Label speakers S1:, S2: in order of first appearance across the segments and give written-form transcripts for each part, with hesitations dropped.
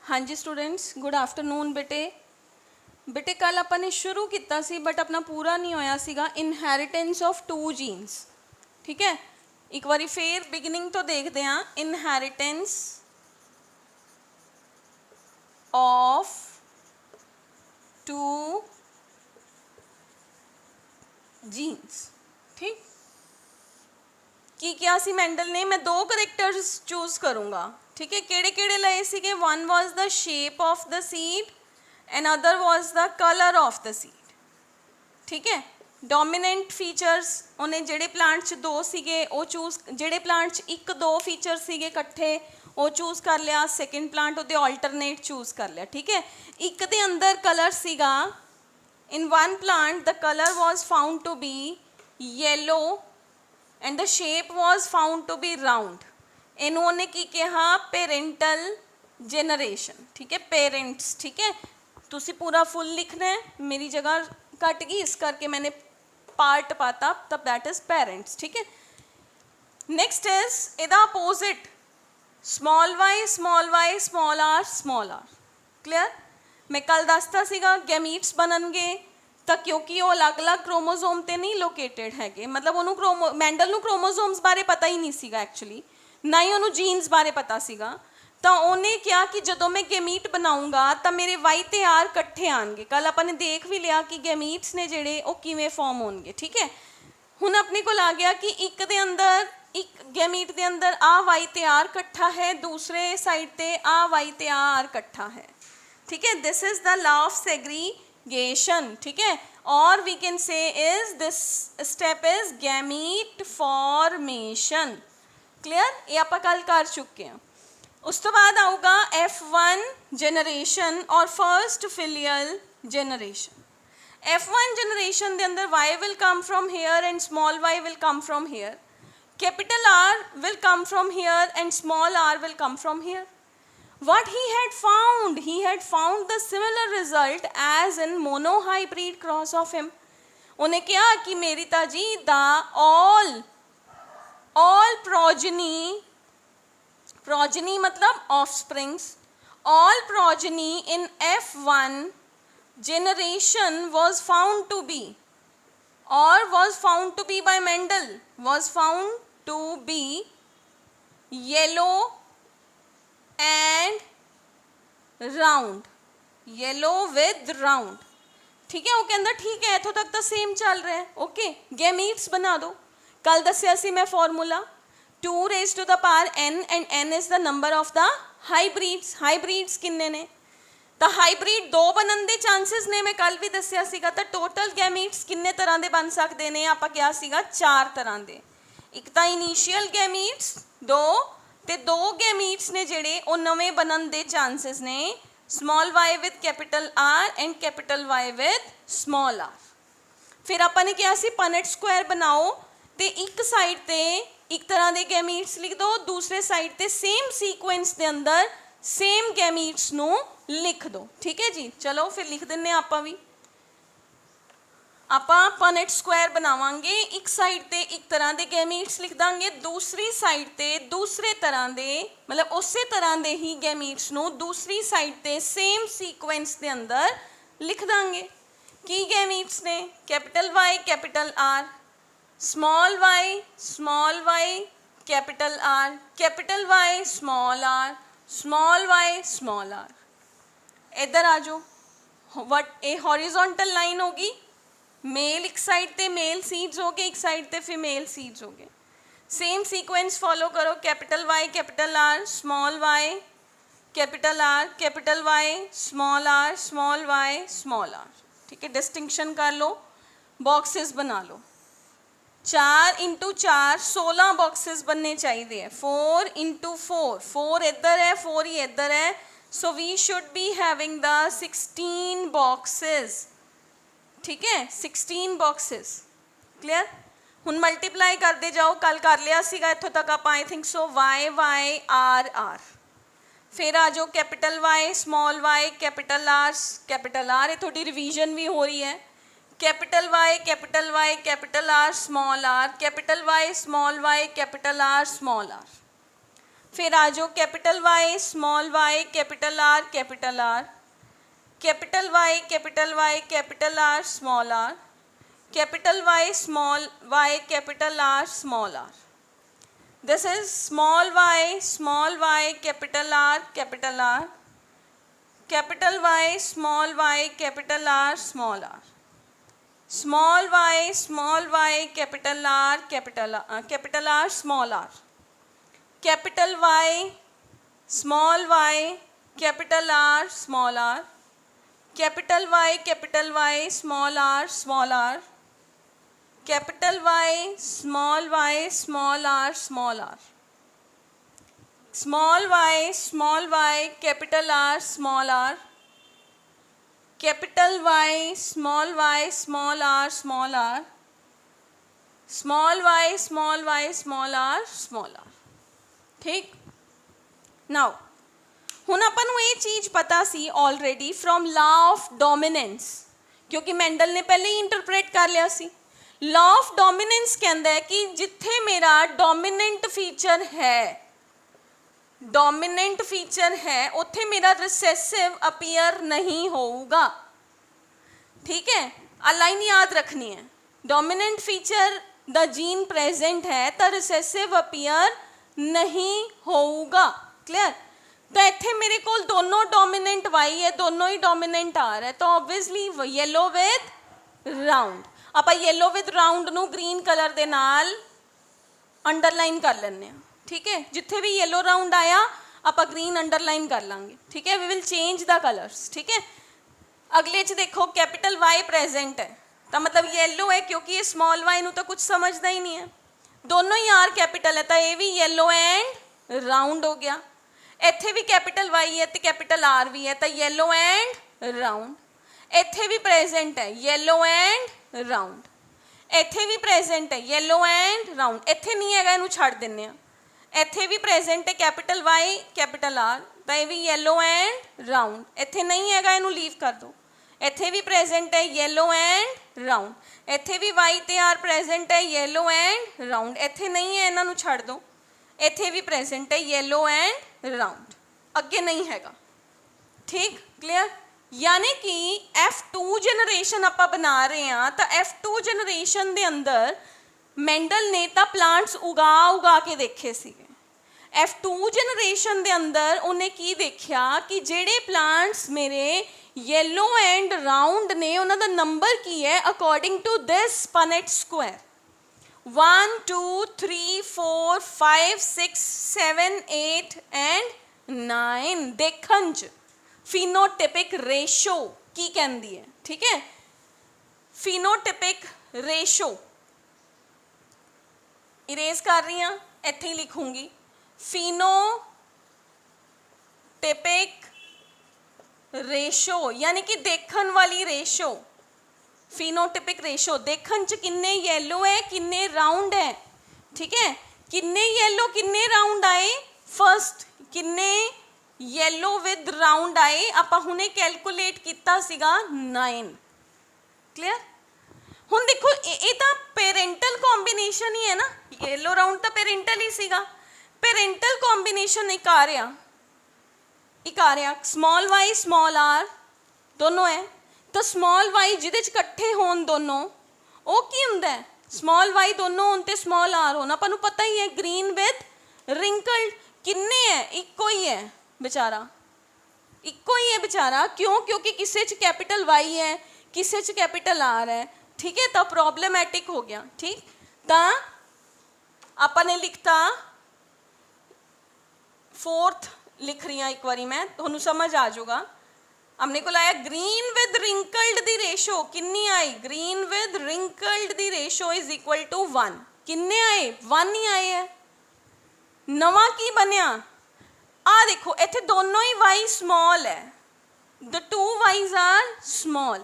S1: हाँ जी students, good afternoon बेटे कल अपन ने शुरू किया सी बट अपना पूरा नहीं होया सीगा इनहेरिटेंस ऑफ टू जीन्स। ठीक है, एक बारी फिर बिगिनिंग तो देखते हैं। Inheritance of two genes. ठीक, की क्या सी मेंडल ने, मैं दो करैक्टर्स चूज करूँगा। ठीक है, केड़े केड़े लए सीगे? One was the shape of the seed and other was the colour of the seed. ठीक है, डोमिनेंट फीचर्स उन्हें जेड़े प्लांट च दो सीगे वो चूज, जेड़े प्लांट च एक दो फीचर सीगे इकट्ठे वो चूज कर लिया, सैकेंड प्लांट उहदे ऑल्टरनेट चूज कर लिया। ठीक है, एक दे अंदर कलर सीगा, in one plant the colour was found to be yellow and the shape was found to be round. इन्होंने की कहा? Parental generation. ठीक है, पेरेंट्स। ठीक है, तुसी पूरा फुल लिखना है, मेरी जगह कट गई इस करके मैंने पार्ट पाता, तब दैट इज पेरेंट्स। ठीक है, नेक्स्ट इज इदा opposite small Y small Y small R small R. Clear? मैं कल दसता सीगा गैमीट्स बननगे तो क्योंकि वो अलग अलग क्रोमोसोम ते नहीं लोकेटेड है, मतलब उन्होंने मैंडल नूं क्रोमोसोम्स बारे पता ही नहीं सीगा एक्चुअली, ना ही उन्होंने जीन्स बारे पता सीगा। तो उन्हें क्या कि जो मैं गैमीट बनाऊँगा तो मेरे वाई ते आर कट्ठे आएंगे। कल अपन देख भी लिया कि गैमीट्स ने जेड़े वो किवें फॉर्म होणगे। ठीक है, हुण अपने को आ गया कि एक दे अंदर, एक गैमीट के अंदर आ वाई ते आर कट्ठा है, दूसरे साइड ते आ वाई ते आर कट्ठा है। ठीक है, this is the law of segregation. ठीक है, और we can say is this step is gamete formation. Clear? ये आप कल कर चुके हैं। उस तो बाद आऊगा F1 जनरेशन और first filial generation. F1 generation के अंदर y will come from here and small y will come from here. Capital R will come from here and small r will come from here. What he had found the similar result as in monohybrid cross of him. उन्हें क्या कि मेरी ताजी the all progeny मतलब offsprings, all progeny in F1 generation was found to be by Mendel, was found to be yellow and round, yellow with round. ठीक है, वो कहता ठीक है इतों तक तो सेम चल रहा है। ओके, गैमीट्स बना दो। कल दसिया सी मैं formula 2 raised to the power n and n is the number of the hybrids. hybrids किन्ने ने? तो हाइब्रिड दो बनन दे चांसेस ने, मैं कल भी दसिया सीगा। तो टोटल गैमीट्स किन्ने तरह दे बन सकते हैं? आप क्या सीगा? 4 तरह दे। एक तो इनीशियल गैमीट्स दो, ते दो गैमीट्स ने जेड़े वो नवे बनन दे चांसेस ने, small Y with capital R and capital Y with small R. फिर आपने क्या सी? पनेट स्क्वायर बनाओ, ते एक साइड ते एक तरह के गैमीट्स लिख दो, दूसरे साइड ते सेम सीक्वेंस के अंदर सेम गैमीट्स नू लिख दो। ठीक है जी, चलो फिर लिख देने आप भी। आप पनेट स्क्वायर बनावांगे, एक साइड ते एक तरह के गैमीट्स लिख देंगे, दूसरी साइड ते दूसरे तरह के, मतलब उस तरह के ही गैमीट्स नू दूसरी साइड ते सेम सीक्वेंस के अंदर लिख देंगे। की गैमीट्स ने? Capital Y capital R, small Y capital Y small Y small R. इधर आ जाओ, वट ए हॉरिजॉन्टल लाइन होगी, मेल एक साइड ते मेल सीड्स हो गए, एक साइड ते फीमेल सीड्स हो गए। सेम सीक्वेंस फॉलो करो, capital Y capital R small Y capital Y small Y small R. ठीक है, डिस्टिंक्शन कर लो, बॉक्सेस बना लो। 4 × 4 16 बॉक्सेस बनने चाहिए। 4 × 4 4 इधर है, 4 ही इधर है, so we should be having the 16 boxes. ठीक है, 16 बॉक्सेस। क्लियर? हुन मल्टीप्लाई करते जाओ, कल कर लिया सीगा इत्थों तक आप, I think so Y Y R R. फिर आ जाओ capital Y small Y capital R, ये थोड़ी रिवीजन भी हो रही है। Capital Y capital R small R, capital Y small Y capital R small R. फिर आ जाओ capital Y small Y capital R capital R, capital Y capital Y capital R small R, capital Y small Y capital R small R. This is small y capital R capital R, capital Y small y capital R small r, small y capital R capital R small r, capital Y small y capital R small r, capital Y small r small r, capital Y small r small r, small y capital R small r, capital Y small r small r, small y small r small r. ठीक. Now ਹੁਣ ਆਪਾਂ ਨੂੰ ਇਹ ਚੀਜ਼ ਪਤਾ ਸੀ already from law of dominance, ਕਿਉਂਕਿ Mendel ਨੇ ਪਹਿਲੇ ਹੀ ਇੰਟਰਪ੍ਰੇਟ ਕਰ ਲਿਆ ਸੀ. ਲਾ ਆਫ ਡੋਮੀਨੈਂਸ ਕਹਿੰਦਾ ਹੈ ਕਿ ਜਿੱਥੇ ਮੇਰਾ ਡੋਮੀਨੈਂਟ ਫੀਚਰ ਹੈ ਉੱਥੇ ਮੇਰਾ ਰਿਸੈਸਿਵ ਅਪੀਅਰ ਨਹੀਂ ਹੋਊਗਾ. ਠੀਕ ਹੈ, ਆ ਲਾਈਨ ਯਾਦ ਰੱਖਣੀ ਹੈ. ਡੋਮੀਨੈਂਟ ਫੀਚਰ ਦਾ ਜੀਨ ਪ੍ਰੈਜ਼ੈਂਟ ਹੈ ਤਾਂ ਰਿਸੈਸਿਵ ਅਪੀਅਰ ਨਹੀਂ ਹੋਊਗਾ. ਕਲੀਅਰ. ਤਾਂ ਇੱਥੇ ਮੇਰੇ ਕੋਲ ਦੋਨੋਂ ਡੋਮੀਨੈਂਟ ਵਾਈ ਹੈ, ਦੋਨੋਂ ਹੀ ਡੋਮੀਨੈਂਟ ਆਰ ਹੈ, ਤਾਂ ਓਬਵੀਅਸਲੀ ਯੈਲੋ ਵਿਦ ਰਾਊਂਡ. ਆਪਾਂ ਯੈਲੋ ਵਿਦ ਰਾਊਂਡ ਨੂੰ ਗ੍ਰੀਨ ਕਲਰ ਦੇ ਨਾਲ ਅੰਡਰਲਾਈਨ ਕਰ ਲੈਂਦੇ ਹਾਂ. ਠੀਕ ਹੈ, ਜਿੱਥੇ ਵੀ ਯੈਲੋ ਰਾਊਂਡ ਆਇਆ ਆਪਾਂ ਗ੍ਰੀਨ ਅੰਡਰਲਾਈਨ ਕਰ ਲਾਂਗੇ. ਠੀਕ ਹੈ, we will change the colours. ਠੀਕ ਹੈ, ਅਗਲੇ 'ਚ ਦੇਖੋ ਕੈਪੀਟਲ ਵਾਈ ਪ੍ਰੈਜ਼ੈਂਟ ਹੈ ਤਾਂ ਮਤਲਬ ਯੈਲੋ ਹੈ, ਕਿਉਂਕਿ ਇਹ ਸਮਾਲ ਵਾਈ ਨੂੰ ਤਾਂ ਕੁਝ ਸਮਝਦਾ ਹੀ ਨਹੀਂ ਹੈ. ਦੋਨੋਂ ਹੀ ਆਰ ਕੈਪੀਟਲ ਹੈ ਤਾਂ ਇਹ ਵੀ ਯੈਲੋ ਐਂਡ ਰਾਊਂਡ ਹੋ ਗਿਆ. ਇੱਥੇ ਵੀ ਕੈਪੀਟਲ ਵਾਈ ਹੈ ਤੇ ਕੈਪੀਟਲ ਆਰ ਵੀ ਹੈ ਤਾਂ ਯੈਲੋ ਐਂਡ ਰਾਊਂਡ. ਇੱਥੇ ਵੀ ਪ੍ਰੈਜ਼ੈਂਟ ਹੈ ਯੈਲੋ ਐਂਡ ਰਾਊਂਡ, ਇੱਥੇ ਵੀ ਪ੍ਰੈਜ਼ੈਂਟ ਹੈ ਯੈਲੋ ਐਂਡ ਰਾਊਂਡ. ਇੱਥੇ ਨਹੀਂ ਹੈਗਾ, ਇਹਨੂੰ ਛੱਡ ਦਿੰਦੇ ਹਾਂ. ਇੱਥੇ ਵੀ ਪ੍ਰੈਜ਼ੈਂਟ ਹੈ ਕੈਪੀਟਲ ਵਾਈ ਕੈਪੀਟਲ ਆਰ ਤਾਂ ਇਹ ਵੀ ਯੈਲੋ ਐਂਡ ਰਾਊਂਡ. ਇੱਥੇ ਨਹੀਂ ਹੈਗਾ, ਇਹਨੂੰ ਲੀਵ ਕਰ ਦਿਓ. ਇੱਥੇ ਵੀ ਪ੍ਰੈਜ਼ੈਂਟ ਹੈ ਯੈਲੋ ਐਂਡ ਰਾਊਂਡ. ਇੱਥੇ ਵੀ ਵਾਈ ਤੇ ਆਰ ਪ੍ਰੈਜ਼ੈਂਟ ਹੈ ਯੈਲੋ ਐਂਡ ਰਾਊਂਡ. ਇੱਥੇ ਨਹੀਂ ਹੈ, ਇਹਨਾਂ ਨੂੰ ਛੱਡ ਦਿਓ. ਇੱਥੇ ਵੀ ਪ੍ਰੈਜ਼ੈਂਟ ਹੈ ਯੈਲੋ ਐਂਡ ਰਾਊਂਡ, ਅੱਗੇ ਨਹੀਂ ਹੈਗਾ. ਠੀਕ, ਕਲੀਅਰ. यानी कि F2 जनरेशन आप बना रहे हैं तो F2 जनरेशन के अंदर मैंडल ने तो प्लांट्स उगा के देखे सीगे. F2 जनरेशन के अंदर उन्हें की देखा कि जेड़े प्लांट्स मेरे येलो एंड राउंड ने उन्होंने नंबर की है according to this Punnett square 1 2 3 4 5 6 7 8 and 9 देखन च फिनोटिपिक रेशो की कहती है. ठीक है, फिनोटिपिक रेशो इरेज कर रही हाँ, इत्थे ही लिखूंगी फिनोटिपिक रेशो यानी कि देखन वाली रेशो. फिनोटिपिक रेशो देखन च किन्ने येलो है किन्ने राउंड है. ठीक है, किन्ने येलो किन्ने राउंड आए फर्स्ट, किन्ने येलो विद राउंड आए आप हुणे कैलकुलेट किया सीगा 9. क्लियर. हुण देखो ये तो पेरेंटल कॉम्बीनेशन ही है ना, येलो राउंड तो पेरेंटल ही सीगा. पेरेंटल कॉम्बीनेशन एक आ रहा स्मॉल वाई स्मॉल आर दोनों है तो स्मॉल वाई जिहदे च इकट्ठे होण दोनों वो की हुंदा है स्मॉल वाई दोनों होण ते स्मॉल आर होना. आपां नूं पता ही है ग्रीन विद रिंकल्ड किन्ने है इको ही है बेचारा, इको ही है बेचारा. क्यों? क्योंकि किसी च कैपिटल वाई है किसी च कैपिटल आर है. ठीक है, तो प्रॉब्लमैटिक हो गया. ठीक, तो आपने लिखता फोर्थ लिख रही हूँ, एक बारी मैं तुहानू समझ आ जाऊगा. हमने को आया ग्रीन विद रिंकल्ड दी रेशो किन्नी आई, ग्रीन विद रिंकल्ड दी रेशो इज इक्वल टू 1. किन्ने आए 1 ही आए है. नवा की बनया आ देखो इत्थे दोनों ही वाई स्मॉल है, the two Ys are small,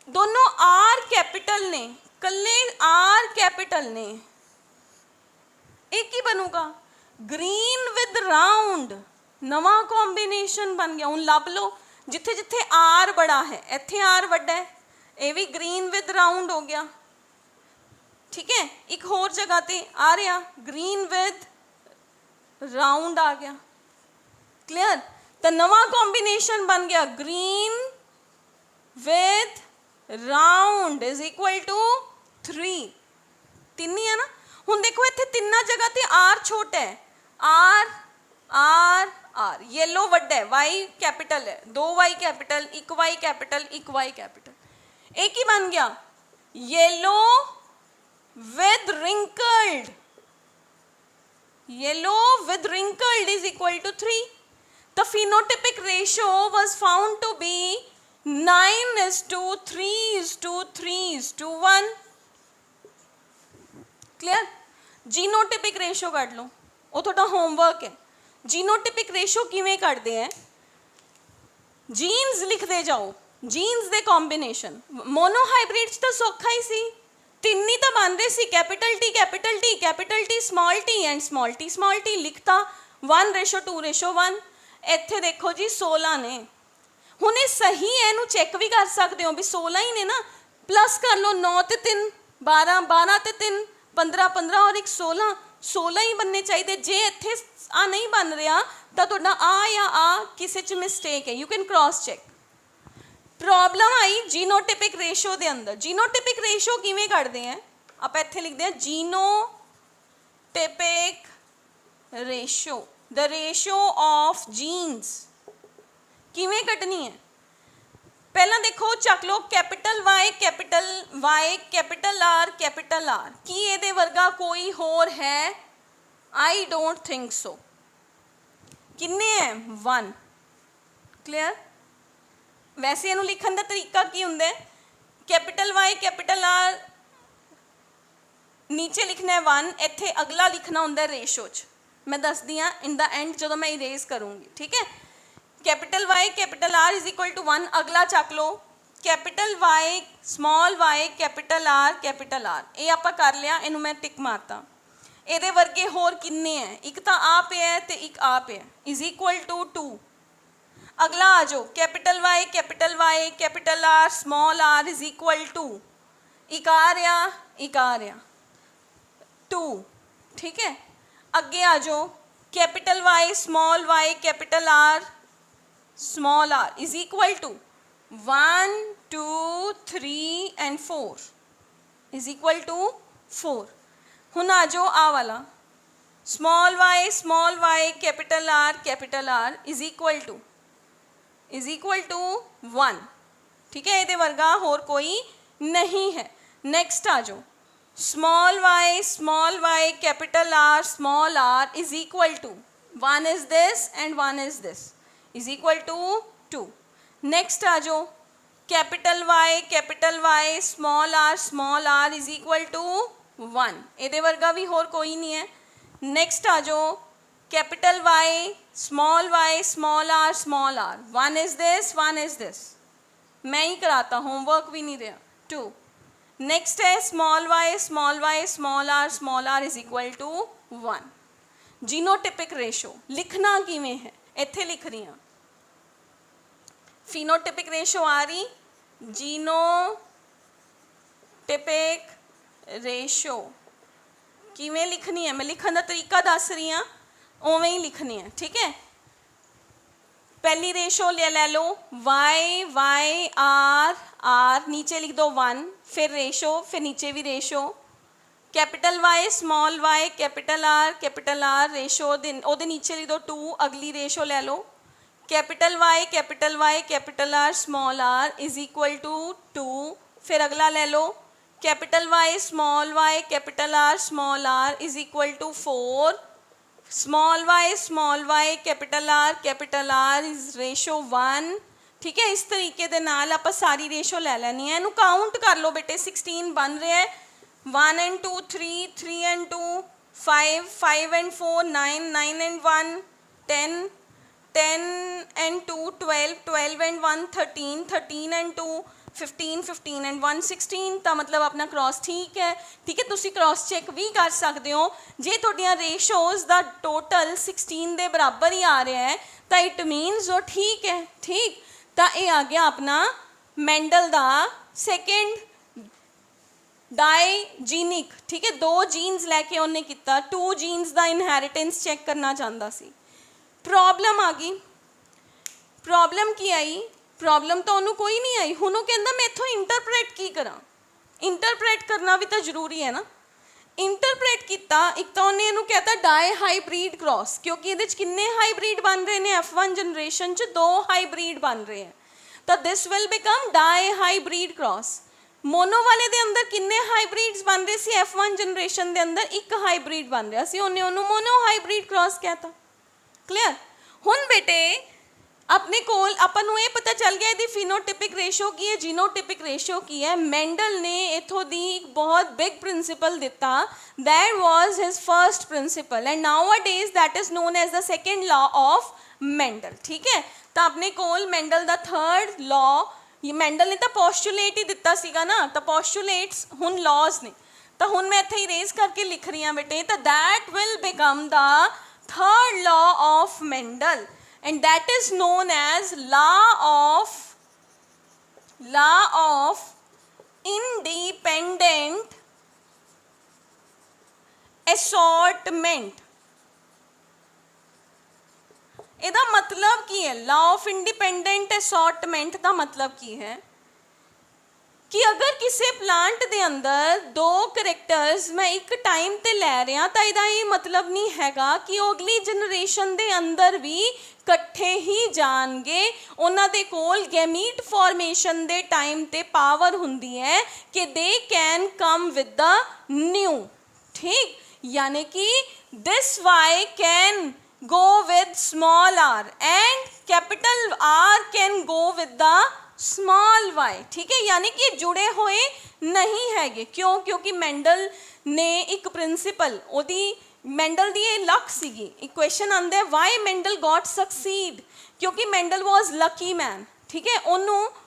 S1: दोनों आर कैपिटल ने, कल्ले आर कैपिटल ने. एक ही बनूगा ग्रीन विद राउंड, नवा कॉम्बीनेशन बन गया. हुण लभ लो जिथे जिथे आर बड़ा है इत्थे आर वड्डा है, ये भी ग्रीन विद राउंड हो गया. ठीक है, एक होर जगह ते आ रहा ग्रीन विद राउंड आ गया। क्लियर? तो नवा कॉम्बिनेशन बन गया green with round is equal to 3। तीन ही है ना। हुण देखो इत्थे तिन्ना जगह ते आर छोटा है, आर आर आर, येलो वड्डा है, वाई कैपिटल है, 2 Y capital, 1 Y capital, 1 Y capital. एक ही बन गया yellow with wrinkled, yellow with wrinkled is equal to 3। The phenotypic ratio was found to be 9:3:3:1। Clear? Genotypic ratio कढ़ लो, वो थोड़ा होमवर्क है। जीनोटिपिक रेशो किवें कढ़दे हैं? जीन्स लिखते जाओ, जीन्स दे कॉम्बिनेशन। मोनोहाइब्रिड्स तो सौखा ही सी, तीन ही तो बन रहे सी, capital T capital T capital T small T and small T small T, लिखता 1:2:1। ਇੱਥੇ देखो जी 16 ने। ਹੁਣ ਇਹ सही है, ਇਹਨੂੰ चेक भी कर सकते हो भी 16 ही ने ना, प्लस कर लो 9 ਤੇ 3 12, 12 ਤੇ 3 15, 15 और 1 16, 16 ही बनने चाहिए। जे ਇੱਥੇ आ नहीं बन रहा तो ਤੁਹਾਡਾ आ या आ किसी च मिस्टेक है, you can cross check. Problem आई जीनोटिपिक रेशो के अंदर। जीनोटिपिक रेशो किवें कढ़दे हैं? आप ਇੱਥੇ लिखते हैं genotypic ratio, the ratio of genes. किवें कटनी है? पहला देखो चक लो capital Y capital R capital R. की ये वर्गा कोई होर है? I don't think so. किन्ने है? 1। क्लियर? वैसे इनू लिखन का तरीका की हुंदा है? कैपिटल वाई कैपिटल आर नीचे लिखना है 1, इत्थे अगला लिखना हुंदा है रेशो च। मैं दसदी हाँ इन द एंड जो मैं इरेज करूँगी, ठीक है। Capital Y capital R is equal to 1, अगला चक लो capital Y small Y capital R, ये आप कर लिया, इनू मैं टिक मारता। ये वर्गे होर किन्ने हैं? एक तो आ पे है तो एक आ पे है, इज इक्वल टू 2। अगला आ जाओ capital Y capital R small R is equal to, एक आ रहा 2, ठीक है। अगे आ जाओ capital Y capital R small R is equal to 1 2 3 and 4 is equal to 4। हुन आ जाओ आ वाला small Y capital R is equal to 1, ठीक है। ये वर्गा होर कोई नहीं है। नेक्स्ट आ जाओ small Y capital R small R is equal to 1 is this and 1 is this is equal to 2। Next आ जाओ capital Y small R is equal to 1, ये वर्गा भी होर कोई नहीं है। नेक्स्ट आ जाओ capital Y small R 1 is this 1 is this, मैं ही कराता, होमवर्क भी नहीं रहा। 2। नेक्स्ट है small Y small R is equal to 1। Genotypic ratio लिखना किवें है? इत्थे लिख रही हाँ, फिनोटिपिक रेशो आ रही, जीनोटिपिक रेशो किवें लिखनी है? मैं लिखन का तरीका दस रही हाँ, उवें ही लिखनी है, ठीक है। पहली रेशो ले लो वाई आर नीचे लिख दो 1, फिर रेशो, फिर नीचे भी ratio. Capital Y capital R ratio ओदे नीचे लिख दो 2, अगली रेशो ले लो capital Y capital R small R is equal to 2, फिर अगला ले लो capital Y capital R small R is equal to 4, small Y capital R is ratio 1, ठीक है। इस तरीके दे नाल आप सारी रेशो ले लैनी है। इनू काउंट कर लो बेटे, 16 बन रहा है, 1 and 2 3, 3 and 2 5, 5 and 4 9, 9 and 1 10, 10 and 2 12, 12 and 1 13, 13 and 2 15, 15 and 1 16। तो मतलब अपना क्रॉस ठीक है, ठीक है। तुसी क्रॉस चेक भी कर सकते हो, जे तुहाडियां रेशोज़ दा टोटल 16 के बराबर ही आ रहा है तो इट मीनस वो ठीक है, ठीक। तो ये आ गया अपना मेंडल दा सेकेंड डाइजीनिक, ठीक है, 2 जीन्स लैके उन्हें किया, 2 जीन्स का इनहेरिटेंस चैक करना चाहता सी। प्रॉब्लम आ गई, प्रॉब्लम की आई, प्रॉब्लम तो उन्होंने कोई नहीं आई, हुण कहता मैं इत्थों इंटरप्रेट की करा, इंटरप्रेट करना भी तो जरूरी है ना। इंटरप्रेट किया, एक तो उन्हें इन्हू कहता डाई हाईब्रिड क्रॉस, क्योंकि ये किन्ने हाईब्रिड बन रहे हैं F1 जनरेशन च 2 हाईब्रिड बन रहे हैं, तो this will become dihybrid cross. Mono वाले दे अंदर किन्ने हाईब्रिड्स बन रहे सी F1 जनरेशन दे अंदर, एक हाईब्रिड बन रहा सी, उन्हें उन्होंने मोनो हाईब्रिड क्रॉस कहता। क्लियर। हुण बेटे अपने कोल अपन नूं ये पता चल गया यदि फिनोटिपिक रेशो की है, जीनोटिपिक रेशो की है। मेंडल ने इथों दी एक बहुत बिग प्रिंसिपल दिता, that was his first principle and nowadays that is known as the second law of Mendel. ठीक है, तो अपने कोल मेंडल द थर्ड लॉ, ये मेंडल ने तो पोस्टुलेट ही दिता सीगा ना, तो पोस्टुलेट्स हुण लॉज ने, तो हुण मैं इत्थे इरेज करके लिख रही हाँ बेटे, तो that will become the third law of Mendel and that is known as law of independent assortment। ਇਹਦਾ मतलब की है, law of independent assortment का मतलब की है कि अगर किसी प्लांट के अंदर 2 करैक्टर्स मैं एक टाइम ते लै रहा, तो इसका ये मतलब नहीं हैगा कि अगली जनरेशन के अंदर भी कट्ठे ही जाएंगे, उन्हां दे कोल गैमीट फॉर्मेशन के टाइम ते पावर हुंदी है कि they can come with the new. ठीक, यानी कि this Y can go with small R and capital R can go with the small Y. ठीक है, यानी कि जुड़े हुए नहीं हैगे। क्यों? क्योंकि मेंडल ने एक प्रिंसिपल, ओदी मेंडल दी ये लक सीगी। एक क्वेश्चन आंदा है वाई मेंडल गॉट सक्सीड, क्योंकि मेंडल वॉज लकी मैन। ठीक है, उन्होंने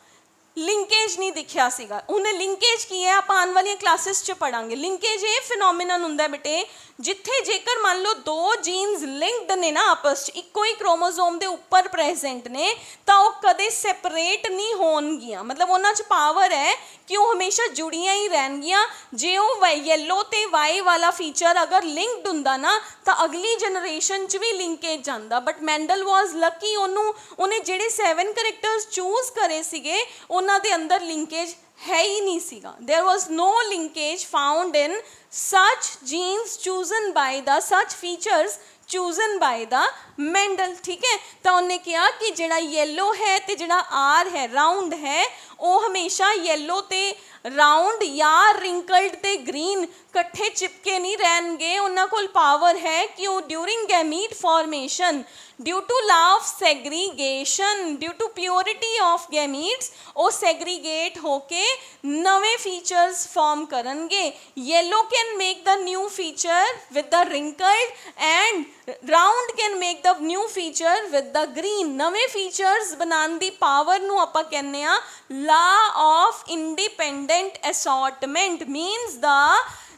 S1: लिंकेज नहीं दिखा सीगा, उन्हें लिंकेज की है, आप आने वाली क्लासेस च पढ़ांगे। लिंकेज ये फिनोमिनन हुंदा बेटे जिथे जेकर मान लो 2 जीन्स लिंक्ड ने ना आपस च, इको ही क्रोमोसोम के उपर प्रेजेंट ने, तो वो कदे सैपरेट नहीं होणगियां, मतलब उन्हां च पावर है कि वो हमेशा जुड़ियां ही रहणगियां। जे वो येलो ते वाई वाला फीचर अगर लिंक्ड हुंदा ना, तो अगली जनरेशन च भी लिंकेज जांदा। बट मेंडल वॉज लकी, उन्हें जिहड़े 7 करैक्टर्स चूज करे सीगे उन्हां दे अंदर लिंकेज है ही नहीं सीगा। There was no linkage found in such genes chosen by the such features chosen by the Mendel. ठीक है, तो उन्हें कहा कि जिहड़ा येलो है तो जिहड़ा आर है राउंड है, वो हमेशा येलो ते राउंड या रिंकल्ड ते ग्रीन कट्ठे चिपके नहीं रहणगे। उन्हां कोल पावर है कि वो during gamete formation due to law of segregation, due to purity of gametes, वो सैग्रीगेट होके नवे फीचर्स फॉर्म करनगे। Yellow can make the new feature with the wrinkled and round can make the new feature with the green. नवे features बनाने की power नूं आपां कहने आ law of independent assortment. Means the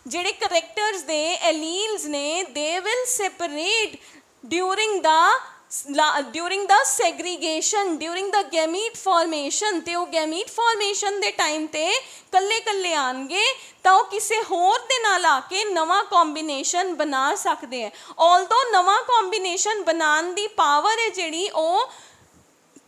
S1: जिहड़े करैक्टर्स दे एलील्स ने they will separate during the segregation, during the gamete formation। ते वो गैमीट फॉर्मेशन दे टाइम ते कल्ले कल्ले आएंगे, तो वो किसी होर दे नाल आके नवा कॉम्बीनेशन बना सकते हैं। ऑल्दो नवा कॉम्बीनेशन बनाने की पावर है जिहड़ी वो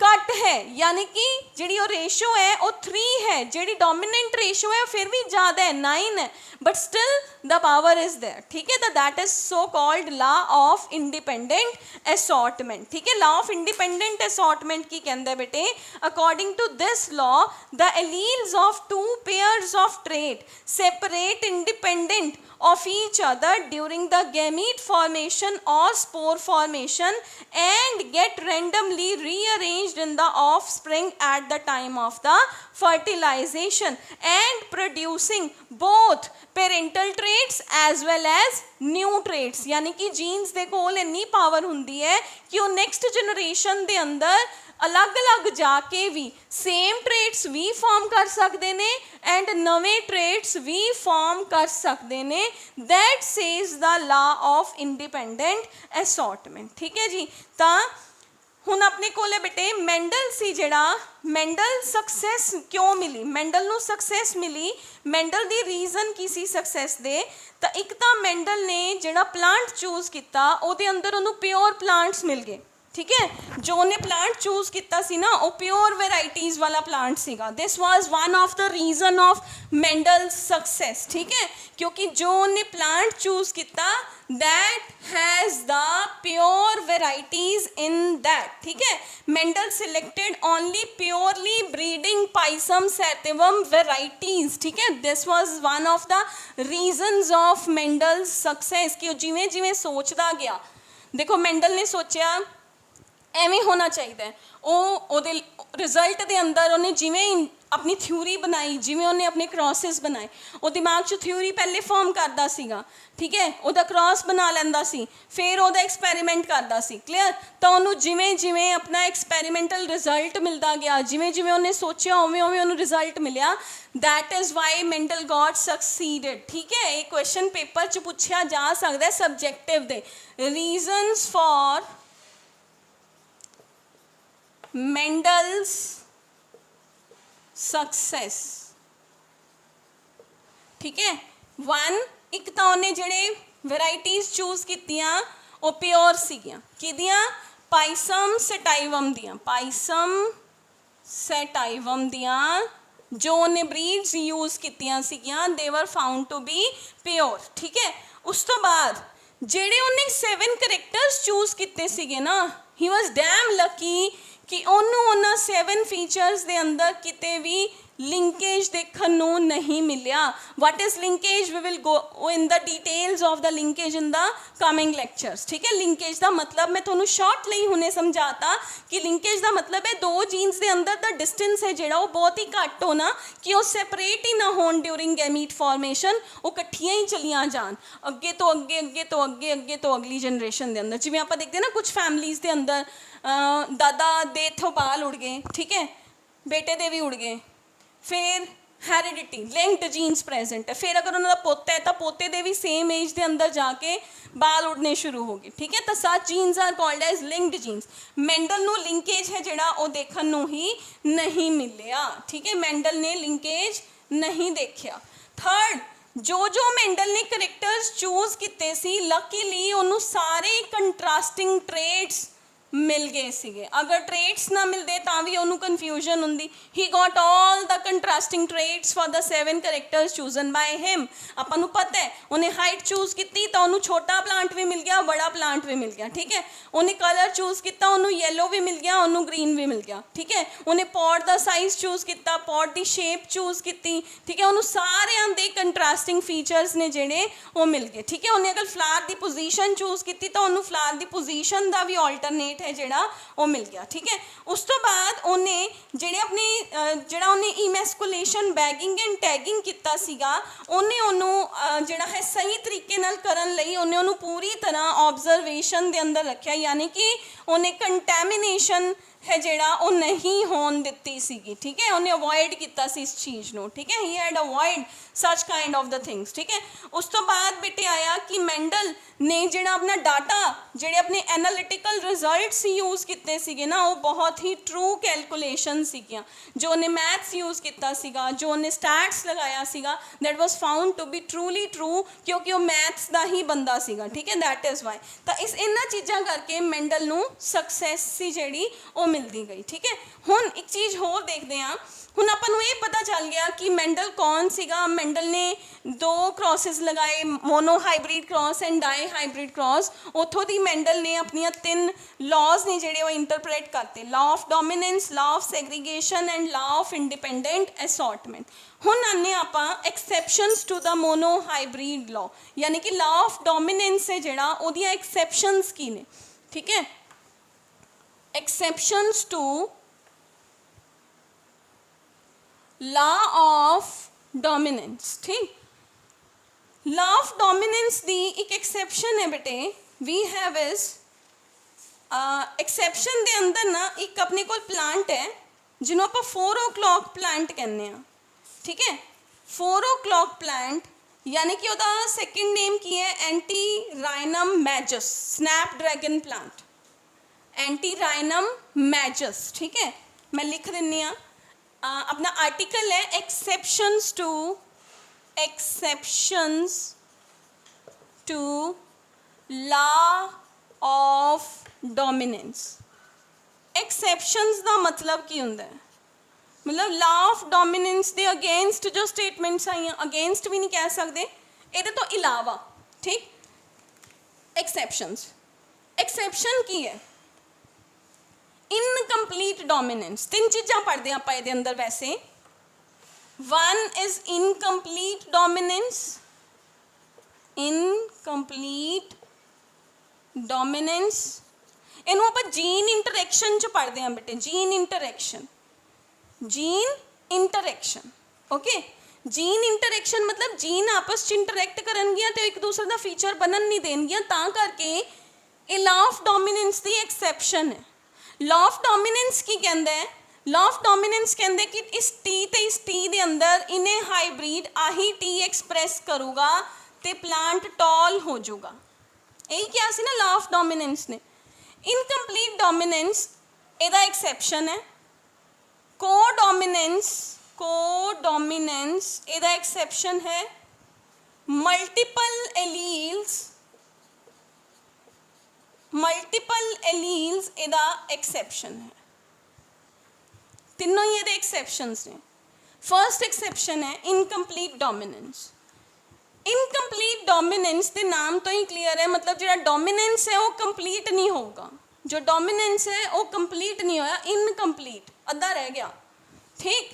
S1: घट है, यानी कि जिहड़ी वो रेशो है वो 3 है, जिहड़ी डोमिनेंट रेशो है फिर भी ज़्यादा है 9 है, but still the power is there. ठीक है, तो that is so called law of independent assortment. ठीक है, लॉ ऑफ इंडिपेंडेंट असॉर्टमेंट की कहते बेटे according to this law the alleles of 2 pairs of trait separate independent of each other during the gamete formation or spore formation and get randomly rearranged in the offspring at the time of the fertilization and producing both parental traits as well as new traits। यानी कि jeans दे कोल इन्नी power हुंदी है कि वो next generation दे अंदर अलग अलग जाके भी सेम ट्रेट्स भी फॉर्म कर सकते हैं एंड नवे ट्रेट्स भी फॉर्म कर सकते हैं। That says the law of independent assortment. ठीक है जी, तो ਹੁਣ ਆਪਣੇ ਕੋਲੇ ਬੇਟੇ ਮੈਂਡਲ ਸੀ ਜਿਹੜਾ, ਮੈਂਡਲ ਸਕਸੈਸ ਕਿਉਂ ਮਿਲੀ, ਮੈਂਡਲ ਨੂੰ ਸਕਸੈਸ ਮਿਲੀ, ਮੈਂਡਲ ਦੀ ਰੀਜ਼ਨ ਕੀ ਸੀ ਸਕਸੈਸ ਦੇ, ਤਾਂ ਇੱਕ ਤਾਂ ਮੈਂਡਲ ਨੇ ਜਿਹੜਾ ਪਲਾਂਟ ਚੂਜ਼ ਕੀਤਾ ਉਹਦੇ ਅੰਦਰ ਉਹਨੂੰ ਪਿਓਰ ਪਲਾਂਟਸ ਮਿਲ ਗਏ, ਠੀਕ ਹੈ। ਜੋ ਉਹਨੇ ਪਲਾਂਟ ਚੂਜ਼ ਕੀਤਾ ਸੀ ਨਾ ਉਹ ਪਿਓਰ ਵੈਰਾਈਟੀਜ਼ ਵਾਲਾ ਪਲਾਂਟ ਸੀਗਾ। This was one of the reason of Mendel success, ਠੀਕ ਹੈ, ਕਿਉਂਕਿ ਜੋ ਉਹਨੇ ਪਲਾਂਟ ਚੂਜ਼ ਕੀਤਾ that has the pure varieties in that, ठीक है। Mendel selected only purely breeding Pisum sativum varieties, ठीक है। This was one of the reasons of Mendel's success कि जिवें जिवें सोचता गया, देखो मेंडल ने सोचा ਐਵੇਂ ਹੋਣਾ ਚਾਹੀਦਾ ਹੈ, ਉਹਦੇ ਰਿਜ਼ਲਟ ਦੇ ਅੰਦਰ ਉਹਨੇ ਜਿਵੇਂ ਆਪਣੀ ਥਿਊਰੀ ਬਣਾਈ, ਜਿਵੇਂ ਉਹਨੇ ਆਪਣੇ ਕ੍ਰੋਸਿਸ ਬਣਾਏ, ਉਹ ਦਿਮਾਗ 'ਚ ਥਿਊਰੀ ਪਹਿਲੇ ਫਾਰਮ ਕਰਦਾ ਸੀਗਾ, ਠੀਕ ਹੈ, ਉਹਦਾ ਕ੍ਰੋਸ ਬਣਾ ਲੈਂਦਾ ਸੀ, ਫਿਰ ਉਹਦਾ ਐਕਸਪੈਰੀਮੈਂਟ ਕਰਦਾ ਸੀ, ਕਲੀਅਰ। ਤਾਂ ਉਹਨੂੰ ਜਿਵੇਂ ਜਿਵੇਂ ਆਪਣਾ ਐਕਸਪੈਰੀਮੈਂਟਲ ਰਿਜ਼ਲਟ ਮਿਲਦਾ ਗਿਆ, ਜਿਵੇਂ ਜਿਵੇਂ ਉਹਨੇ ਸੋਚਿਆ ਉਵੇਂ ਉਵੇਂ ਉਹਨੂੰ ਰਿਜ਼ਲਟ ਮਿਲਿਆ। That is why Mendel got succeeded, ਠੀਕ ਹੈ। ਇਹ ਕੁਐਸਚਨ ਪੇਪਰ 'ਚ ਪੁੱਛਿਆ ਜਾ ਸਕਦਾ ਸਬਜੈਕਟਿਵ ਦੇ, ਰੀਜ਼ਨਸ ਫॉर Mendel's success, ठीक है। वन, एक तो उन्हें जेड़े वैराइटीज चूज कीतियां वो प्योर सीगियां, किदियां पाइसम सेटाइवम दियां, पाइसम सेटाइवम दियां जो उन्हें ब्रीड्स यूज कीतियां सीगियां, they were found to be pure, ठीक है। उस तो बाद जेड़े उन्हें 7 करैक्टर्स चूज किते सीगे ना, ही वॉज डैम लकी कि उन्होंने 7 फीचर्स के अंदर किते भी लिंकेज देखने को नहीं मिलिया। What is linkage, we will go in the details of the linkage in the coming lectures, ठीक है। लिंकेज का मतलब मैं थोड़ा शॉर्ट ਲਈ हुणे समझाता कि लिंकेज का मतलब है दो जीन्स के अंदर द डिस्टेंस है जोड़ा वो बहुत ही घट होना कि वो सैपरेट ही ना हो ड्यूरिंग गैमीट फॉर्मेशन, वो कट्ठियां ही चलियां जान अगे तो अगे, अगे तो अगे, अगे तो अगली जनरेशन के अंदर। जिवें आपां देखते हैं ना कुछ फैमिलीज़ के अंदर दादा दे इत्थों बाल उड़ गए, ठीक है, बेटे दे भी उड़ गए, फिर हैरिडिटी लिंक्ड जीन्स प्रेजेंट है, फिर अगर उन्होंने पोता है तो पोते दे भी सेम एज के अंदर जाके बाल उड़ने शुरू हो गए, ठीक है। तो 7 genes are called as linked genes. Mendel नू लिंकेज है जिहड़ा वो देखने नू ही नहीं मिलिया, ठीक है, मैंडल ने लिंकेज नहीं देखा। थर्ड, जो जो मैंडल ने करैक्टर्स चूज किए सी, लकीली उन्होंने सारे कंट्रास्टिंग ट्रेड्स मिल गए सीगे। अगर ट्रेड्स ना मिलते तो भी उन्होंने कन्फ्यूजन होंगी। He got all the contrasting traits for the 7 characters chosen by him. आपको पता है उन्हें हाइट चूज की तो उन्होंने छोटा प्लांट भी मिल गया, बड़ा प्लांट भी मिल गया, ठीक है। उन्हें कलर चूज किया, उन्होंने येलो भी मिल गया, उन्होंने ग्रीन भी मिल गया, ठीक है। उन्हें पॉट का साइज चूज किया, पॉट की शेप चूज की, ठीक है। उन्होंने सारे दे कंट्रास्टिंग फीचर्स ने जेडे वो मिल गए, ठीक है। उन्हें अगर फ्लावर की पोजीशन चूज की तो उन्होंने फ्लावर की पोजीशन का भी ऑल्टरनेट है जिहड़ा वो मिल गया, ठीक है। उस तो बाद उन्हें जिहड़े अपने जिहड़ा उन्हें इमैस्कुलेशन बैगिंग एंड टैगिंग किया सीगा, उन्हें उन्होंने जिहड़ा है सही तरीके नाल करन लई उन्हें उन्होंने पूरी तरह ऑब्जरवेशन के अंदर रखा, यानी कि उन्हें कंटैमिनेशन है जिहड़ा वो नहीं होन दित्ती सीगी, ठीक है। उन्हें अवॉइड किया इस चीज़ नूं, ठीक है। He had avoid such kind of the things, ठीक है। उस तो बाद बेटे आया कि मैंडल ने जिहड़ा अपना डाटा जिहड़े अपने एनालिटिकल रिजल्ट्स यूज़ किए सीगे ना, वो बहुत ही ट्रू कैलकुलेशन सीगियां। जो उन्हें मैथ्स यूज़ किया सीगा, जो उन्हें स्टैट्स लगाया सीगा, that was found to be truly true, क्योंकि वो मैथ्स का ही बंदा सीगा, ठीक है। दैट इज़ वाई तो इस इन्हां चीज़ां करके मैंडल नूं सक्सैस सी जिहड़ी वो मिलती गई, ठीक है। हुण एक चीज़ होर देखते हैं, हुण आपां नूं ये पता चल गया कि मैंडल कौन सीगा। मैंडल ने 2 क्रॉसिस लगाए, monohybrid cross and dihybrid cross. उतों दी मैंडल ने अपनी 3 लॉज ने जिहड़े वो इंटरप्रेट करते, law of dominance, law of segregation and law of independent assortment. हुण आने आपां exceptions to the monohybrid law, यानी कि लॉ ऑफ डोमिनेंस है जिहड़ा ओहदियां एक्सैप्शनस की ने, ठीक है। एक्सैप्शनस टू लॉ ऑफ डोमिनेंस, ठीक। लॉ ऑफ डोमिनेंस दी एक एक्सैप्शन है बेटे, वी हैव इज एक्सैप्शन दे अंदर ना एक अपने को प्लांट है जिन्हों आप 4 o'clock प्लांट कहने हैं, ठीक है। 4 o'clock प्लांट यानी कि उसका सेकंड नेम की है Antirrhinum majus, snapdragon plant, antirrhinum majus, ठीक है, मैं लिख दिनी हाँ। अपना आर्टिकल है exceptions to law of dominance. Exceptions का मतलब की हुंदा है, मतलब लॉ ऑफ डोमिनेंस के अगेंस्ट जो स्टेटमेंट्स आई हैं, अगेंस्ट भी नहीं कह सकते, ये तो इलावा, ठीक। एक्सेप्शन की है, इनकंप्लीट डोमिनेंस। तीन चीज़ां पढ़ते हैं आप ये अंदर वैसे। वन इज इनकंप्लीट डोमिनेंस, इनू आप जीन इंटरैक्शन च पढ़ते हैं बेटे, gene interaction, okay. Gene interaction मतलब जीन आपस च इंटरैक्ट करनगियां तो एक दूसरे का फीचर बनन नहीं देनगियां, तां करके ये लॉ ऑफ डोमिनेंस की एक्सैप्शन है। लॉ ऑफ डोमिनेंस की कहंदा है, लॉ ऑफ डोमिनेंस कहंदे कि इस टी ते इस टी दे अंदर इन्हें हाइब्रिड आही टी एक्सप्रैस करूगा तो प्लांट टॉल हो जाऊगा। यही क्या सी ना लॉ ऑफ डोमिनेंस ने। इनकंप्लीट डोमिनेंस एदा एक्सैप्शन है। कोडोमिनेंस एदा एक्सेप्शन है। मल्टीपल एलील्स एदा एक्सेप्शन है। तीनों ही एदे एक्सेप्शंस ने। फर्स्ट एक्सेप्शन है इनकंप्लीट डोमिनेंस। इनकंप्लीट डोमिनेंस के नाम तो ही क्लियर है, मतलब जो डोमिनेंस है वो कंप्लीट नहीं होगा, जो डोमिनेंस है वो कंप्लीट नहीं होया, इनकंप्लीट, अद्धा रह गया, ठीक।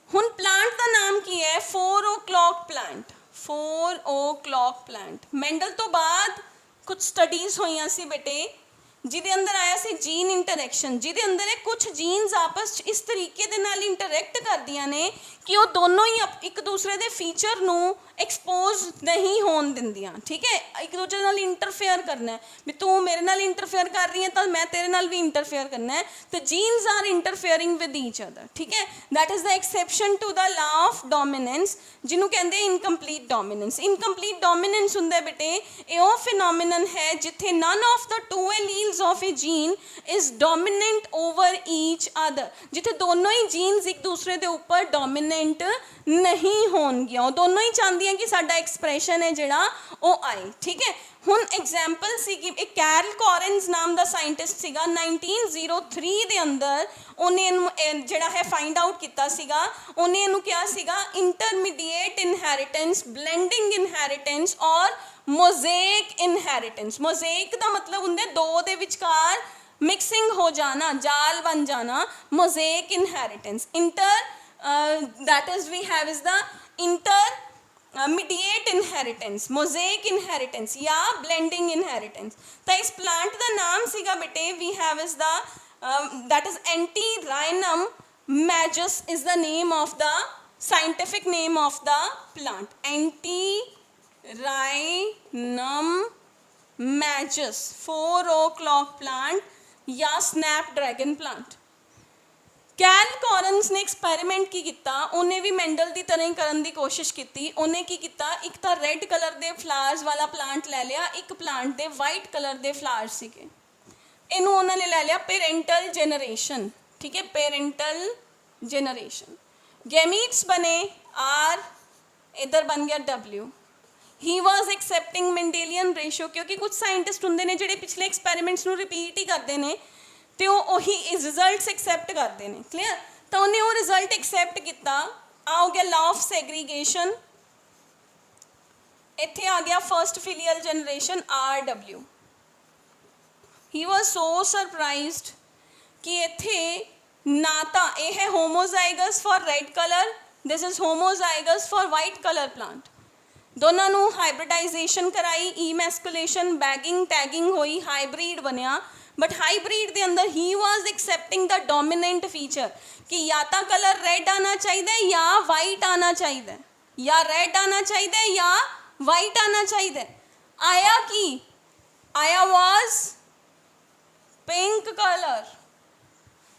S1: हुन प्लांट का नाम की है 4 o'clock plant. 4 o'clock plant Mendel तो बाद कुछ स्टडीज़ हुई सी बेटे, जिदे अंदर आया सी जीन इंटरैक्शन, जिदे अंदर है कुछ जीन्स आपस इस तरीके दे नाल इंटरैक्ट करदियां ने कि वो दोनों ही एक दूसरे दे फीचर नू एक्सपोज नहीं होन दिंदियां, ठीक है। एक दूसरे नाल इंटरफेयर करना है, भी तू मेरे नाल इंटरफेयर कर रही है तो मैं तेरे नाल भी इंटरफेयर करना है, तो genes are interfering with each other, ठीक है। That is the exception to the law of dominance, जिन्हों कहते हैं इनकंप्लीट डोमिनेंस। इनकंप्लीट डोमिनेंस हुंदा बेटे ये वो फिनोमिनन है जिथे none of the two alleles of a gene is dominant over each other, जिथे दोनों ही जीन्स एक दूसरे के ऊपर डोमिनेंट नहीं होणगियां, वो दोनों ही चाहती हैं कि साडा एक्सप्रैशन है जिहड़ा वो आए, ठीक है। हुण एग्जाम्पल सी कि एक कैरल कॉरेंस नाम का साइंटिस्ट सीगा 1903 दे अंदर, उन्हें जिहड़ा है फाइंड आउट किया सीगा, उन्हें इहनूं कहा सीगा इंटरमीडिएट इनहेरिटेंस, ब्लेंडिंग इनहेरिटेंस और मोज़ेक इनहेरिटेंस। मोज़ेक का मतलब हुंदा दो दे विचकार मिक्सिंग हो जाना, जाल बन जाना, mosaic inheritance. That is we have is the intermediate inheritance, mosaic inheritance या ब्लेंडिंग इनहेरिटेंस। तो इस प्लांट का नाम सीगा बेटे we have is the that is antirrhinum majus is the name of the scientific name of the plant, antirrhinum majus 4 o'clock plant या snapdragon plant. Carl Correns ने experiment की किया, उन्हें भी मैंडल की तरह ही करने की कोशिश की। उन्हें की किया, एक तो रेड कलर के फ्लावर्स वाला प्लांट ले लिया, एक प्लांट के वाइट कलर के फ्लावर्स सीगे, इनू उन्होंने ले लिया पेरेंटल जेनरेशन, ठीक है, पेरेंटल जेनरेशन। गैमीट्स बने R, इधर बन गया W। He was accepting Mendelian ratio, क्योंकि कुछ साइंटिस्ट होंगे ने जिहड़े पिछले एक्सपेरिमेंट्स नूं रिपीट ही करते हैं तो वही रिजल्ट्स एक्सैप्ट करते हैं, क्लीयर। तो उन्हें वो रिजल्ट एक्सैप्ट किया, आ हो गया लॉ ऑफ सैग्रीगेशन, इत्थे आ गया first filial generation RW। He was so surprised कि इत्थे ना तो यह है homozygous for red colour, this is homozygous for white colour plant. दोनों नूं हाइब्रिडाइजेशन कराई, ईमैस्कुलेशन, बैगिंग, टैगिंग हुई, हाइब्रिड बनया, बट हाइब्रिड के अंदर he was accepting the dominant feature कि या तो कलर रेड आना चाहिए या वाइट आना चाहिए, या रेड आना चाहिए या वाइट आना चाहिए। आया कि आया was pink colour,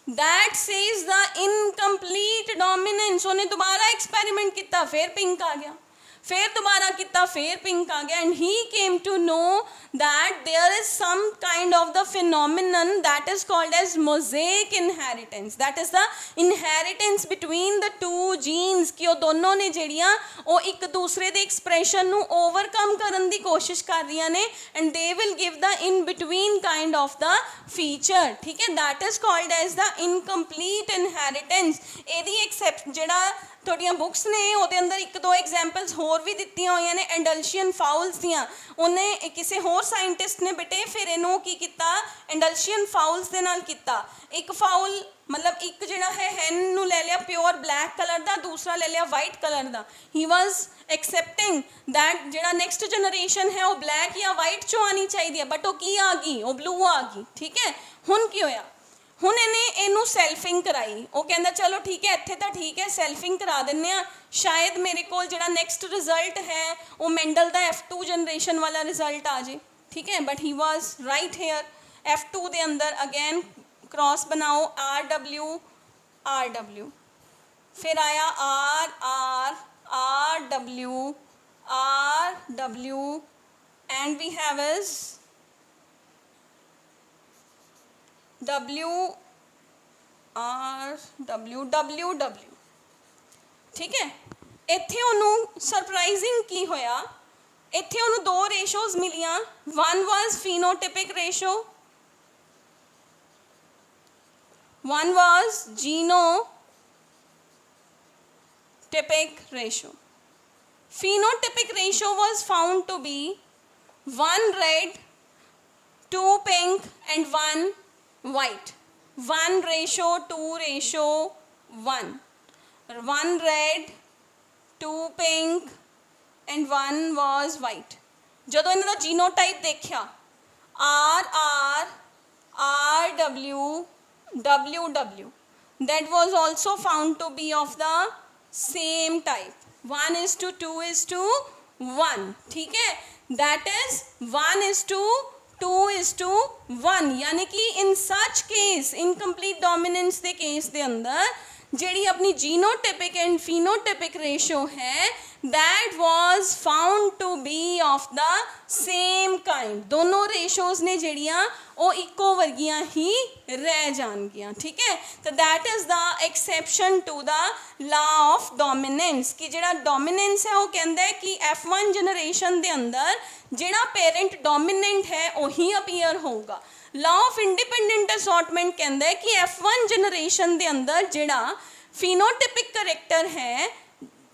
S1: that says the incomplete dominance. उन्हें दोबारा एक्सपेरिमेंट किया, फिर पिंक आ गया, फिर दोबारा किया, फिर पिंक आ गया, and he came to know that there is some kind of the phenomenon that is called as mosaic inheritance, that is the inheritance between the two genes, कि वो दोनों ने ਜਿਹੜੀਆਂ ਉਹ ਇੱਕ ਦੂਸਰੇ ਦੇ ਐਕਸਪ੍ਰੈਸ਼ਨ ਨੂੰ ਓਵਰਕਮ ਕਰਨ ਦੀ ਕੋਸ਼ਿਸ਼ ਕਰ ਰਹੀਆਂ ਨੇ, and they will give the in between kind of the feature, ठीक है, that is called as the incomplete inheritance. ਇਹਦੀ ਐਕਸੈप्ट ਜਿਹੜਾ ਤੁਹਾਡੀਆਂ ਬੁੱਕਸ ਨੇ ਉਹਦੇ ਅੰਦਰ ਇੱਕ ਦੋ ਐਗਜ਼ਾਮਪਲਸ ਹੋਰ ਵੀ ਦਿੱਤੀਆਂ ਹੋਈਆਂ ਨੇ ਐਂਡਲਸ਼ੀਅਨ ਫਾਊਲਸ ਦੀਆਂ। ਉਹਨੇ ਕਿਸੇ ਹੋਰ ਸਾਇੰਟਿਸਟ ਨੇ ਬੇਟੇ ਫਿਰ ਇਹਨੂੰ ਕੀ ਕੀਤਾ, ਐਂਡਲਸ਼ੀਅਨ ਫਾਊਲਸ ਦੇ ਨਾਲ ਕੀਤਾ। ਇੱਕ ਫਾਊਲ मतलब एक ਜਿਹੜਾ है हैन ਨੂੰ ਲੈ ਲਿਆ ਪਿਓਰ ਬਲੈਕ ਕਲਰ ਦਾ, ਦੂਸਰਾ ਲੈ ਲਿਆ white colour the. He was accepting that ਜਿਹੜਾ ਨੈਕਸਟ ਜਨਰੇਸ਼ਨ ਹੈ ਉਹ ਬਲੈਕ ਜਾਂ ਵਾਈਟ ਚੋਂ ਆਣੀ ਚਾਹੀਦੀ ਹੈ, ਬਟ ਉਹ ਕੀ ਆ ਗਈ, ਉਹ ਬਲੂ ਆ ਗਈ, ਠੀਕ ਹੈ। ਹੁਣ ਕੀ ਹੋਇਆ, ਹੁਣ ਇਹਨੇ ਇਹਨੂੰ ਸੈਲਫਿੰਗ ਕਰਾਈ। ਉਹ ਕਹਿੰਦਾ ਚਲੋ ਠੀਕ ਹੈ ਇੱਥੇ ਤਾਂ ਠੀਕ ਹੈ, ਸੈਲਫਿੰਗ ਕਰਾ ਦਿੰਦੇ ਆ, ਸ਼ਾਇਦ ਮੇਰੇ ਕੋਲ ਜਿਹੜਾ ਨੈਕਸਟ ਰਿਜ਼ਲਟ ਹੈ ਉਹ ਮੈਂਡਲ ਦਾ F2 ਜਨਰੇਸ਼ਨ ਵਾਲਾ ਰਿਜ਼ਲਟ ਆ ਜੇ, ਠੀਕ ਹੈ। But he was right here. F2 ਦੇ ਅੰਦਰ अगेन क्रॉस बनाओ RW, फिर आया RW, and we have is WR, WW, ठीक है। ਇੱਥੇ ਉਹਨੂੰ ਸਰਪ੍ਰਾਈਜ਼ਿੰਗ ਕੀ ਹੋਇਆ, ਇੱਥੇ ਉਹਨੂੰ ਦੋ ਰੇਸ਼ੋਜ਼ ਮਿਲੀਆਂ। One was phenotypic ratio, one was genotypic ratio. Phenotypic ratio was found to be 1 red, 2 pink and 1 white. 1:2:1. 1 red, 2 pink and 1 was white. ਜਦੋਂ ਇਹਨਾਂ ਦਾ ਜੀਨੋਟਾਈਪ ਦੇਖਿਆ RW, WW, that was also found to be of the same type, 1:2:1, ठीक है। that is 1:2:1, यानी कि in such case incomplete dominance ਦੇ case ਦੇ अंदर ਜਿਹੜੀ ਆਪਣੀ जीनोटिपिक एंड phenotypic रेशो है that was found to be of the same kind। दोनों रेशोज़ ने ਜਿਹੜੀਆਂ ਉਹ ਇੱਕੋ ਵਰਗੀਆਂ ਹੀ ਰਹਿ ਜਾਣਗੀਆਂ, ਠੀਕ ਹੈ। ਤਾਂ that is the exception to the law of dominance, ਕਿ ਜਿਹੜਾ dominance ਹੈ ਉਹ ਕਹਿੰਦਾ ਹੈ ਕਿ F1 ਜਨਰੇਸ਼ਨ ਦੇ ਅੰਦਰ ਜਿਹੜਾ ਪੇਰੈਂਟ ਡੋਮੀਨੈਂਟ ਹੈ ਉਹੀ ਅਪੀਅਰ ਹੋਊਗਾ। law of independent assortment ਕਹਿੰਦਾ ਹੈ ਕਿ F1 ਜਨਰੇਸ਼ਨ ਦੇ ਅੰਦਰ ਜਿਹੜਾ phenotypic ਕਰੈਕਟਰ ਹੈ,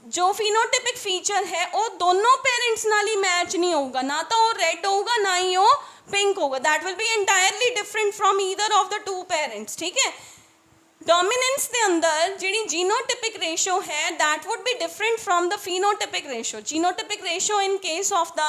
S1: जो phenotypic फीचर है वो दोनों पेरेंट्स नाल ही मैच नहीं होगा, ना तो वो रेड होगा ना ही वो पिंक होगा। That will be entirely different from either of the to parents, ठीक है। डोमिनेंस के अंदर जी जीनोटिपिक रेशो है that would be different from the phenotypic ratio. Genotypic ratio in case of the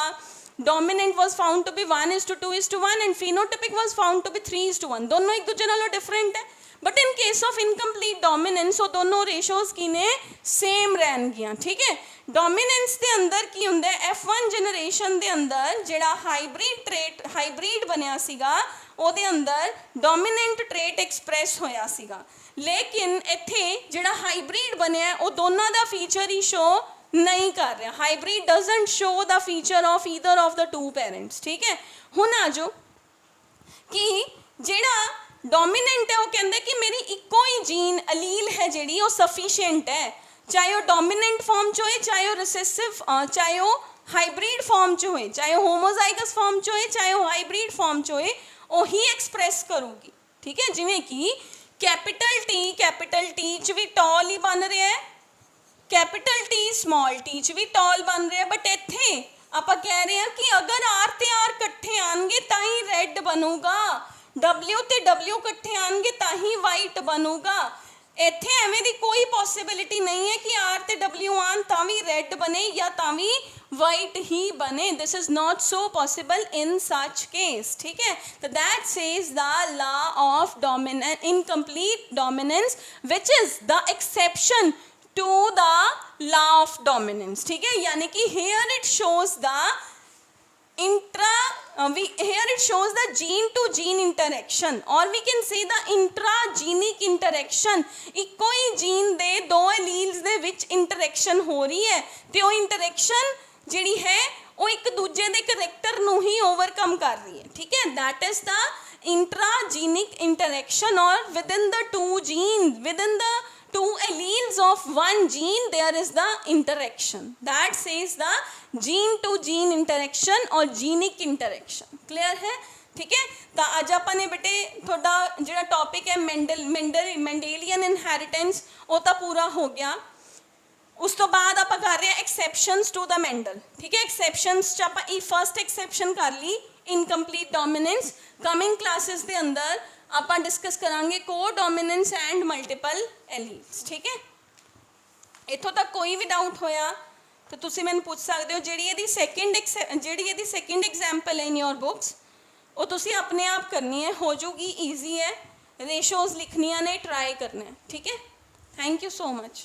S1: dominant was found to be 1:2:1 and phenotypic was found to be 3:1। दोनों एक दूसरे नालों different है, but in case of incomplete dominance वो दोनों ratios की ने same रहनगियां, ठीक है। डोमिनेंस के अंदर की हुंदा है F1 जनरेशन के अंदर जिहड़ा हाइब्रिड बनिया सीगा ਉਹਦੇ अंदर डोमिनेंट ट्रेट एक्सप्रैस होया सीगा, लेकिन इत्थे जिहड़ा हाइब्रिड बनिया वो दोनों का फीचर ही शो नहीं कर रहा। Hybrid doesn't show the feature of either of the to parents, ठीक है। हुण आ जाओ कि जिहड़ा डोमिनेंट है वो कहते कि मेरी इको ही जीन अलील है जी वो सफिशिएंट है, चाहे वो डोमिनेंट फॉर्म च होए, चाहे वो रिसेसिव, चाहे वो हाइब्रिड फॉर्म च होए, चाहे वो होमोजाइगस फॉर्म च होए, चाहे वो हाइब्रिड फॉर्म च होए, वो ही एक्सप्रैस करूगी, ठीक है। जिमें कि कैपिटल टी च भी टॉल ही बन रहा है, कैपिटल टी स्मॉल टी च भी टॉल बन रहा है, बट इत्थे आपां कह रहे हैं कि अगर आर ते आर कट्ठे आएंगे तां ही रेड बनूगा, W ਤੇ W इकट्ठे आएंगे ताही वाइट बनूगा। इत्थे एवें दी कोई पॉसिबिलिटी नहीं है कि R ते W आन तावी रेड बने या तावी वाइट ही बने। This is not so possible in such case, ठीक है। तो that says the law of dominance, incomplete dominance which is the exception to the law of dominance, ठीक है। यानी कि here it shows the here it shows the gene to gene interaction, or we can say the intragenic interaction interaction, ਇੱਕੋ ਹੀ jean ਦੇ ਦੋ ਐਲੀਲਸ ਦੇ ਵਿੱਚ interaction ਹੋ ਰਹੀ ਹੈ ਤੇ ਉਹ ਇੰਟਰੈਕਸ਼ਨ ਜਿਹੜੀ ਹੈ ਉਹ ਇੱਕ ਦੂਜੇ ਦੇ ਕਰੈਕਟਰ ਨੂੰ ਹੀ ਓਵਰਕਮ ਕਰ ਰਹੀ ਹੈ, ਠੀਕ ਹੈ। That is the intragenic interaction, or within the two genes, within the two alleles of one gene there is the interaction, that says the gene to gene interaction or genic interaction। clear है, ठीक है। ਤਾਂ ਅੱਜ ਆਪਾਂ ਨੇ ਬੇਟੇ ਤੁਹਾਡਾ ਜਿਹੜਾ ਟੌਪਿਕ ਹੈ ਮੈਂਡੇਲੀਅਨ ਇਨਹੈਰੀਟੈਂਸ ਉਹ ਤਾਂ ਪੂਰਾ ਹੋ ਗਿਆ। ਉਸ ਤੋਂ ਬਾਅਦ ਆਪਾਂ ਕਰ ਰਹੇ ਹਾਂ ਐਕਸੈਪਸ਼ਨਸ ਟੂ ਦਾ ਮੈਂਡਲ, ਠੀਕ ਹੈ। ਐਕਸੈਪਸ਼ਨਸ 'ਚ ਆਪਾਂ ਇਹ ਫਸਟ ਐਕਸੈਪਸ਼ਨ ਕਰ ਲਈ, ਇਨਕੰਪਲੀਟ ਡੋਮੀਨੈਂਸ। ਕਮਿੰਗ ਕਲਾਸਿਸ ਦੇ ਅੰਦਰ ਆਪਾਂ ਡਿਸਕਸ ਕਰਾਂਗੇ ਕੋ ਡੋਮੀਨੈਂਸ ਐਂਡ ਮਲਟੀਪਲ ਐਲੀਲਸ, ਠੀਕ ਹੈ। ਇੱਥੋਂ ਤੱਕ ਕੋਈ ਵੀ ਡਾਊਟ ਹੋਇਆ ਤਾਂ ਤੁਸੀਂ ਮੈਨੂੰ ਪੁੱਛ ਸਕਦੇ ਹੋ। ਜਿਹੜੀ ਇਹਦੀ ਸੈਕਿੰਡ ਐਗਜ਼ਾਮਪਲ ਹੈ ਇਨ ਯੋਰ ਬੁੱਕਸ, ਉਹ ਤੁਸੀਂ ਆਪਣੇ ਆਪ ਕਰਨੀ ਹੈ, ਹੋ ਜੂਗੀ, ਈਜ਼ੀ ਹੈ। ਰੇਸ਼ੋਜ਼ ਲਿਖਣੀਆਂ ਨੇ, ਟਰਾਈ ਕਰਨਾ ਹੈ, ਠੀਕ ਹੈ। Thank you so much.